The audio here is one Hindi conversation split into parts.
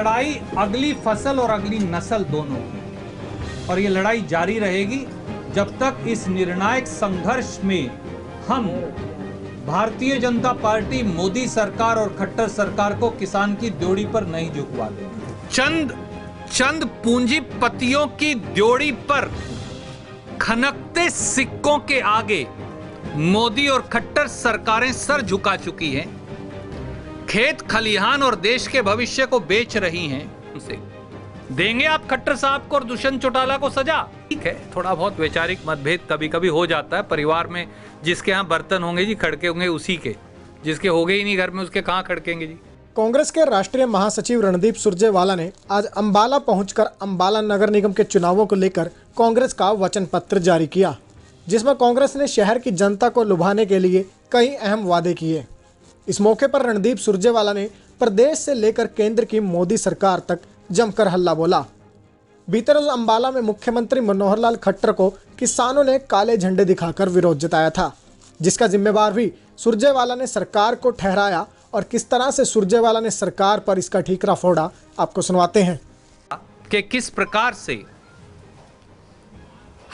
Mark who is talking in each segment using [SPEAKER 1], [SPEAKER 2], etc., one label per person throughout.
[SPEAKER 1] लड़ाई अगली फसल और अगली नस्ल दोनों की, और ये लड़ाई जारी रहेगी जब तक इस निर्णायक संघर्ष में हम भारतीय जनता पार्टी, मोदी सरकार और खट्टर सरकार को किसान की ड्योढ़ी पर नहीं झुकवा देंगे। चंद पूंजीपतियों की ड्योढ़ी पर खनकते सिक्कों के आगे मोदी और खट्टर सरकारें सर झुका चुकी हैं। खेत खलिहान और देश के भविष्य को बेच रही हैं। उनसे देंगे आप खट्टर साहब को और दुष्यंत चौटाला को सजा? ठीक है, थोड़ा बहुत वैचारिक मतभेद कभी कभी हो जाता है परिवार में। जिसके यहाँ बर्तन होंगे जी, खड़के होंगे उसी के, जिसके हो गए ही नहीं घर में उसके कहाँ खड़केंगे जी।
[SPEAKER 2] कांग्रेस के राष्ट्रीय महासचिव रणदीप सुरजेवाला ने आज अंबाला पहुंचकर अंबाला नगर निगम के चुनावों को लेकर कांग्रेस का वचन पत्र जारी किया, जिसमें कांग्रेस ने शहर की जनता को लुभाने के लिए कई अहम वादे किए। इस मौके पर रणदीप सुरजेवाला ने प्रदेश से लेकर केंद्र की मोदी सरकार तक जमकर हल्ला बोला। बीते रोज अंबाला में मुख्यमंत्री मनोहर लाल खट्टर को किसानों ने काले झंडे दिखाकर विरोध जताया था, जिसका जिम्मेवार भी सुरजेवाला ने सरकार को ठहराया। और किस तरह से सुरजेवाला ने सरकार पर इसका ठीकरा फोड़ा, आपको सुनवाते हैं
[SPEAKER 1] कि किस प्रकार से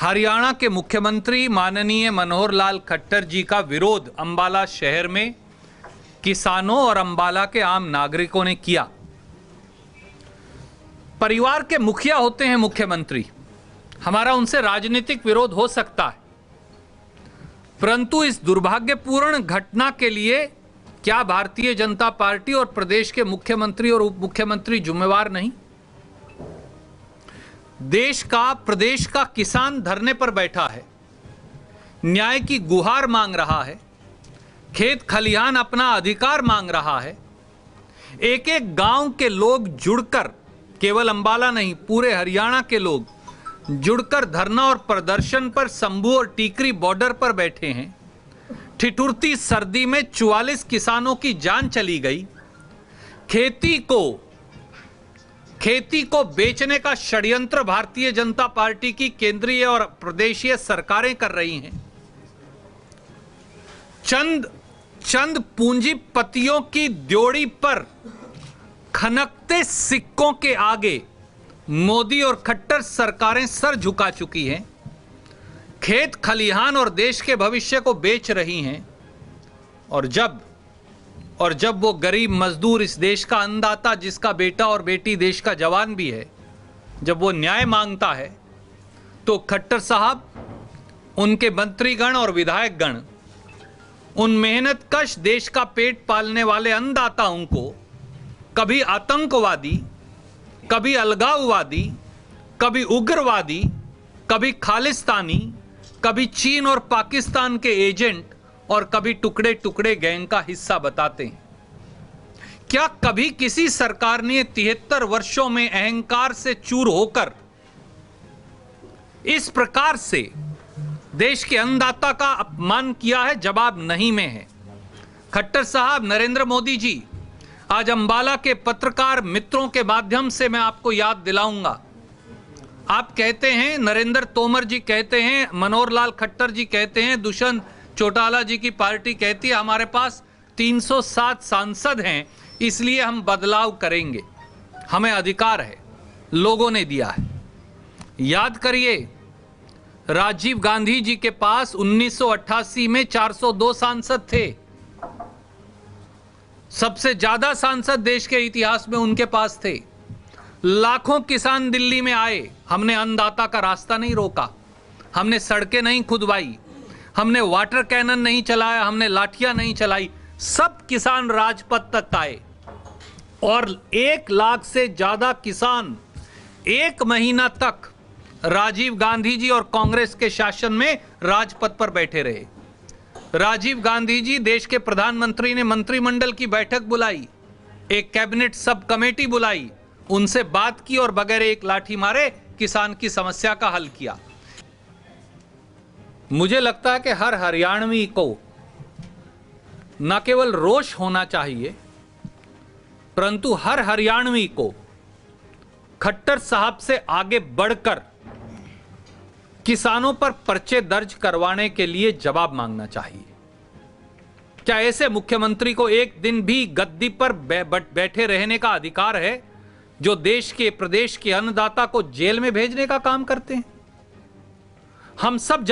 [SPEAKER 1] हरियाणा के मुख्यमंत्री माननीय मनोहर लाल खट्टर जी का विरोध अंबाला शहर में किसानों और अंबाला के आम नागरिकों ने किया। परिवार के मुखिया होते हैं मुख्यमंत्री, हमारा उनसे राजनीतिक विरोध हो सकता है, परंतु इस दुर्भाग्यपूर्ण घटना के लिए क्या भारतीय जनता पार्टी और प्रदेश के मुख्यमंत्री और उप मुख्यमंत्री जिम्मेवार नहीं? प्रदेश का किसान धरने पर बैठा है, न्याय की गुहार मांग रहा है, खेत खलिहान अपना अधिकार मांग रहा है। एक एक गांव के लोग जुड़कर, केवल अंबाला नहीं पूरे हरियाणा के लोग जुड़कर धरना और प्रदर्शन पर शंभू और टीकरी बॉर्डर पर बैठे हैं। ठिठुरती सर्दी में 44 किसानों की जान चली गई। खेती को बेचने का षड्यंत्र भारतीय जनता पार्टी की केंद्रीय और प्रदेशीय सरकारें कर रही हैं। चंद पूंजीपतियों की ड्योढ़ी पर खनकते सिक्कों के आगे मोदी और खट्टर सरकारें सर झुका चुकी हैं। खेत खलिहान और देश के भविष्य को बेच रही हैं। और जब वो गरीब मजदूर, इस देश का अन्नदाता, जिसका बेटा और बेटी देश का जवान भी है, जब वो न्याय मांगता है तो खट्टर साहब, उनके मंत्रीगण और विधायकगण उन मेहनतकश देश का पेट पालने वाले अन्नदाताओं को कभी आतंकवादी, कभी अलगाववादी, कभी उग्रवादी, कभी खालिस्तानी, कभी चीन और पाकिस्तान के एजेंट और कभी टुकड़े टुकड़े गैंग का हिस्सा बताते हैं। क्या कभी किसी सरकार ने 73 वर्षों में अहंकार से चूर होकर इस प्रकार से देश के अन्नदाता का अपमान किया है? जवाब नहीं में है। खट्टर साहब, नरेंद्र मोदी जी, आज अंबाला के पत्रकार मित्रों के माध्यम से मैं आपको याद दिलाऊंगा। आप कहते हैं, नरेंद्र तोमर जी कहते हैं, मनोहर लाल खट्टर जी कहते हैं, दुष्यंत चौटाला जी की पार्टी कहती है हमारे पास 307 सांसद हैं, इसलिए हम बदलाव करेंगे, हमें अधिकार है, लोगों ने दिया है। याद करिए, राजीव गांधी जी के पास 1988 में 402 सांसद थे। सबसे ज्यादा सांसद देश के इतिहास में उनके पास थे। लाखों किसान दिल्ली में आए, हमने अन्नदाता का रास्ता नहीं रोका, हमने सड़कें नहीं खुदवाई, हमने वाटर कैनन नहीं चलाया, हमने लाठियां नहीं चलाई। सब किसान राजपथ तक आए और 1 लाख से ज्यादा किसान 1 महीना तक राजीव गांधी जी और कांग्रेस के शासन में राजपथ पर बैठे रहे। राजीव गांधी जी, देश के प्रधानमंत्री, ने मंत्रिमंडल की बैठक बुलाई, एक कैबिनेट सब कमेटी बुलाई, उनसे बात की और बगैर एक लाठी मारे किसान की समस्या का हल किया। मुझे लगता है कि हर हरियाणवी को न केवल रोष होना चाहिए, परंतु हर हरियाणवी को खट्टर साहब से आगे बढ़कर किसानों पर पर्चे दर्ज करवाने के लिए जवाब मांगना चाहिए। क्या ऐसे मुख्यमंत्री को एक दिन भी गद्दी पर बैठे रहने का अधिकार है? जो देश के प्रदेश के अन्नदाता को जेल में भेजने का काम करते हैं। हम सब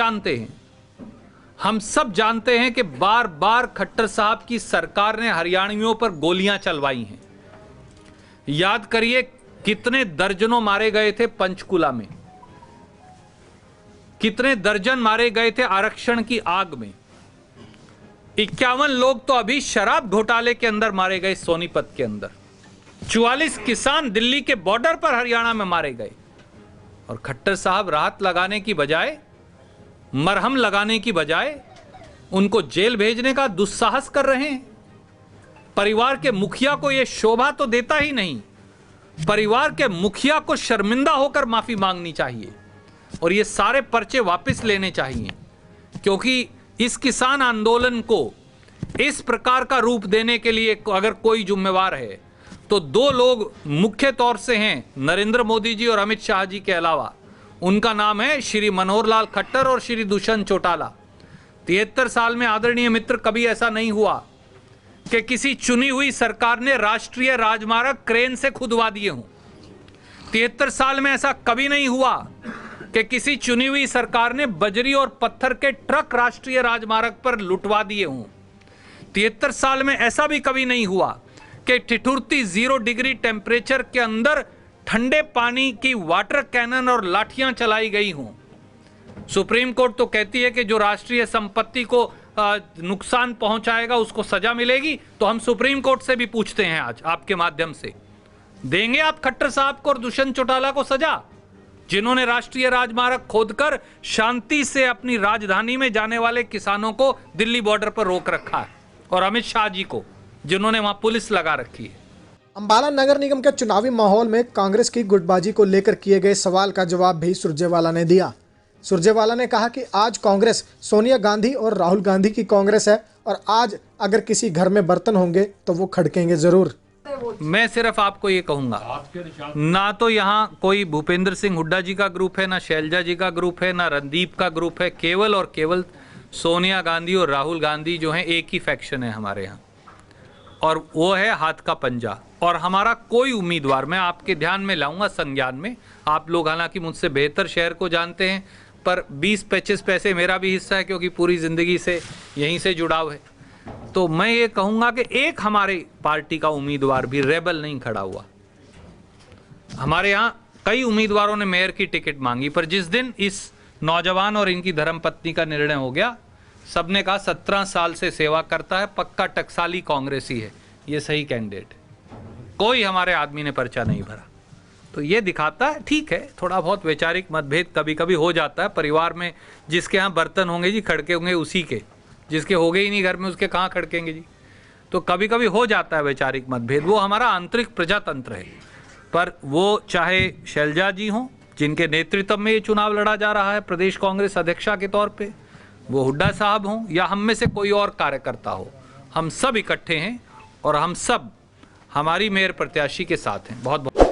[SPEAKER 1] जानते हैं कि बार बार खट्टर साहब की सरकार ने हरियाणवियों पर गोलियां चलवाई हैं। याद करिए कितने दर्जनों मारे गए थे पंचकुला में, कितने दर्जन मारे गए थे आरक्षण की आग में। 51 लोग तो अभी शराब घोटाले के अंदर मारे गए सोनीपत के अंदर। 44 किसान दिल्ली के बॉर्डर पर हरियाणा में मारे गए। और खट्टर साहब राहत लगाने की बजाय, मरहम लगाने की बजाय उनको जेल भेजने का दुस्साहस कर रहे हैं। परिवार के मुखिया को यह शोभा तो देता ही नहीं, परिवार के मुखिया को शर्मिंदा होकर माफी मांगनी चाहिए और ये सारे पर्चे वापस लेने चाहिए, क्योंकि इस किसान आंदोलन को इस प्रकार का रूप देने के लिए अगर कोई जिम्मेवार है तो दो लोग मुख्य तौर से हैं, नरेंद्र मोदी जी और अमित शाह जी के अलावा। उनका नाम है श्री मनोहर लाल खट्टर और श्री दुष्यंत चौटाला। 73 साल में आदरणीय मित्र कभी ऐसा नहीं हुआ कि किसी चुनी हुई सरकार ने राष्ट्रीय राजमार्ग क्रेन से खुदवा दिए हों। 73 साल में ऐसा कभी नहीं हुआ कि किसी चुनी हुई सरकार ने बजरी और पत्थर के ट्रक राष्ट्रीय राजमार्ग पर लुटवा दिए हों। 73 साल में ऐसा भी कभी नहीं हुआ कि ठिठुरती 0 डिग्री टेम्परेचर के अंदर ठंडे पानी की वाटर कैनन और लाठियां चलाई गई हों। सुप्रीम कोर्ट तो कहती है कि जो राष्ट्रीय संपत्ति को नुकसान पहुंचाएगा उसको सजा मिलेगी। तो हम सुप्रीम कोर्ट से भी पूछते हैं आज आपके माध्यम से, देंगे आप खट्टर साहब को और दुष्यंत चौटाला को सजा, जिन्होंने राष्ट्रीय राजमार्ग खोदकर शांति से अपनी राजधानी में जाने वाले किसानों को दिल्ली बॉर्डर पर रोक रखा है, और अमित शाह जी को जिन्होंने वहां पुलिस लगा रखी है।
[SPEAKER 2] अंबाला नगर निगम के चुनावी माहौल में कांग्रेस की गुटबाजी को लेकर किए गए सवाल का जवाब भी सुरजेवाला ने दिया। सुरजेवाला ने कहा कि आज कांग्रेस सोनिया गांधी और राहुल गांधी की कांग्रेस है और आज अगर किसी घर में बर्तन होंगे तो वो खड़केंगे जरूर।
[SPEAKER 1] मैं सिर्फ आपको ये कहूंगा, ना तो यहाँ कोई भूपेंद्र सिंह हुड्डा जी का ग्रुप है, ना शैलजा जी का ग्रुप है, ना रणदीप का ग्रुप है। केवल और केवल सोनिया गांधी और राहुल गांधी जो हैं एक ही फैक्शन है हमारे यहाँ, और वो है हाथ का पंजा। और हमारा कोई उम्मीदवार, मैं आपके ध्यान में लाऊंगा, संज्ञान में, आप लोग हालांकि मुझसे बेहतर शहर को जानते हैं, पर 20-25 पैसे मेरा भी हिस्सा है क्योंकि पूरी ज़िंदगी से यहीं से जुड़ाव है। तो मैं ये कहूँगा कि एक हमारे पार्टी का उम्मीदवार भी रेबल नहीं खड़ा हुआ। हमारे यहाँ कई उम्मीदवारों ने मेयर की टिकट मांगी, पर जिस दिन इस नौजवान और इनकी धर्मपत्नी का निर्णय हो गया, सबने कहा 17 साल से सेवा करता है, पक्का टकसाली कांग्रेसी है, ये सही कैंडिडेट। कोई हमारे आदमी ने पर्चा नहीं भरा। तो ये दिखाता है, ठीक है, थोड़ा बहुत वैचारिक मतभेद कभी कभी हो जाता है परिवार में। जिसके यहाँ बर्तन होंगे जी, खड़के होंगे उसी के, जिसके हो गए ही नहीं घर में उसके कहाँ खड़केंगे जी। तो कभी कभी हो जाता है वैचारिक मतभेद, वो हमारा आंतरिक प्रजातंत्र है। पर वो चाहे शैलजा जी हों जिनके नेतृत्व में ये चुनाव लड़ा जा रहा है प्रदेश कांग्रेस अध्यक्षा के तौर पे, वो हुड्डा साहब हों या हम में से कोई और कार्यकर्ता हो, हम सब इकट्ठे हैं और हम सब हमारी मेयर प्रत्याशी के साथ हैं। बहुत बहुत